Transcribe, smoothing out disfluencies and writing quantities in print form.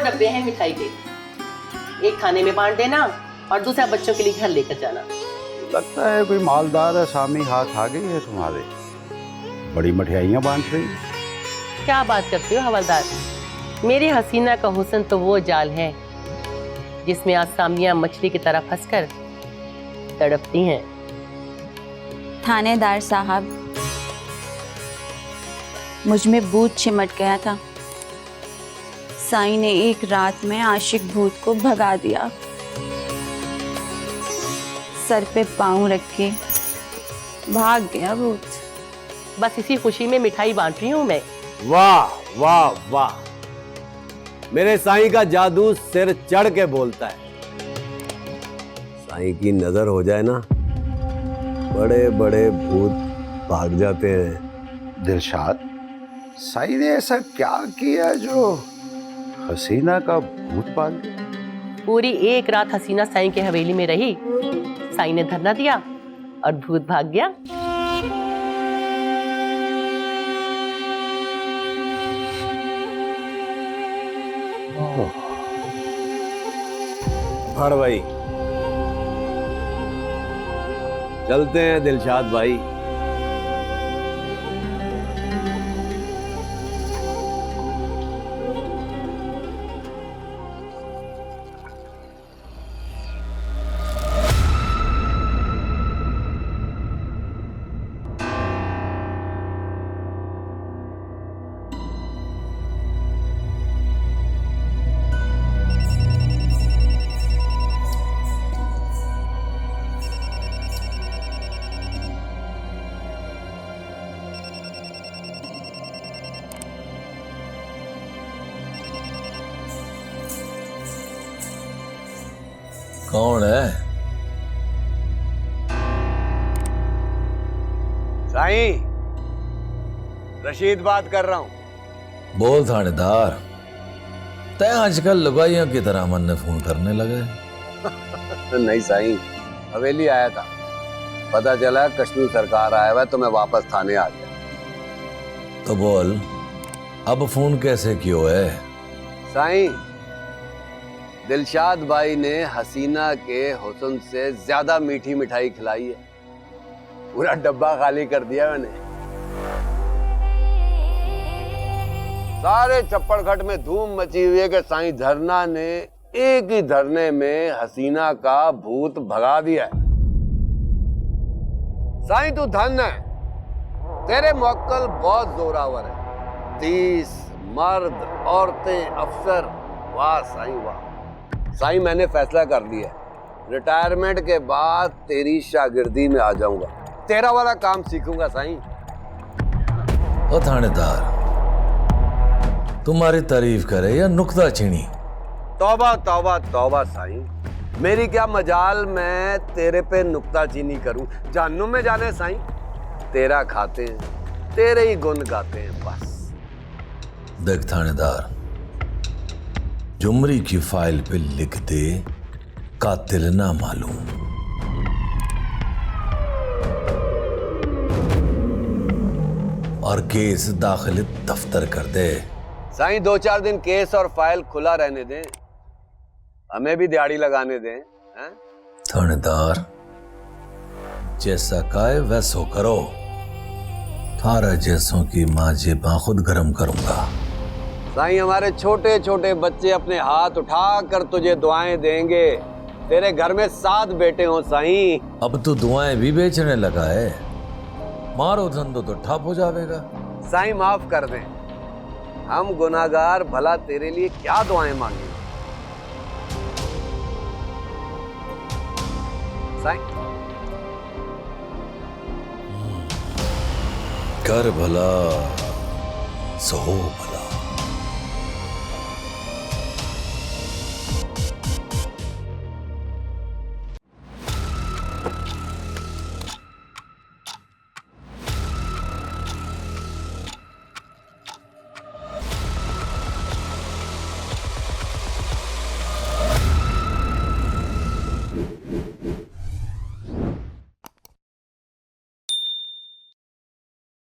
डब्बे हैं मिठाई के, एक खाने में बांट देना और दूसरा बच्चों के लिए घर लेकर जाना। लगता है कोई मालदार असामी हाथ आ गई है तुम्हारे, बड़ी मिठाइयाँ बांट रही। क्या बात करते हो हवलदार, मेरी हसीना का हुस्न तो वो जाल है जिसमें आसामियां मछली की तरह फंसकर तड़पती हैं। थानेदार साहब, मुझ में भूत चिमट गया था। साईं ने एक रात में आशिक भूत को भगा दिया। सर पे पांव रख के भाग गया भूत। बस इसी खुशी में मिठाई बांट रही हूँ मैं। वाह वाह वाह, मेरे साईं का जादू सिर चढ़ के बोलता है। साईं की नजर हो जाए ना, बड़े बड़े भूत भाग जाते हैं। दिलशाद, साईं ने ऐसा क्या किया जो हसीना का भूत पाल दिया? पूरी एक रात हसीना साईं के हवेली में रही, साईं ने धरना दिया और भूत भाग गया। फड़ भाई, चलते हैं दिलशाद भाई। कौन है? साईं, रशीद बात कर रहा हूं। बोल थानेदार, तय आजकल लुगाइयों की तरह मन ने फोन करने लगे। नहीं साईं, हवेली आया था, पता चला कश्मीर सरकार आया हुआ, तो मैं वापस थाने आ गया। तो बोल, अब फोन कैसे क्यों है? साईं, दिलशाद भाई ने हसीना के हुस्न से ज्यादा मीठी मिठाई खिलाई है, पूरा डब्बा खाली कर दिया मैंने। सारे चप्पड़घट में धूम मची हुई है कि साईं धरना ने एक ही धरने में हसीना का भूत भगा दिया है। साईं तू धन है, तेरे मौक्कल बहुत जोरावर है। 30 मर्द, औरतें, अफसर, वाह साईं वाह। साईं मैंने फैसला कर लिया है, रिटायरमेंट के बाद तेरी शागिर्दी में आ जाऊंगा, तेरा वाला काम सीखूंगा साईं। ओ थानेदार, तुम्हारी तारीफ करे या नुक्ता चीनी? तौबा तौबा तौबा साईं, मेरी क्या मजाल मैं तेरे पे नुक्ता चीनी करूं। जानू में जाने साईं, तेरा खाते हैं, तेरे ही गुण गाते हैं बस। देख थानेदार, जुमरी की फाइल पे लिख दे कातिल ना मालूम। और केस दाखिल दफ्तर कर दे। साईं 2-4 दिन केस और फाइल खुला रहने दें, हमें भी दिहाड़ी लगाने दें। हैं? थानेदार, जैसा काए वैसो करो, थारा जैसों की माँ जेबां खुद गरम करूंगा। साईं हमारे छोटे छोटे बच्चे अपने हाथ उठा कर तुझे दुआएं देंगे, तेरे घर में 7 बेटे हों साईं। अब तो दुआएं भी बेचने लगा है, मारो धंधो तो ठप हो जाएगा। साईं माफ कर दें, हम गुनाहगार भला तेरे लिए क्या दुआएं मांगे। साईं कर भला सो भला।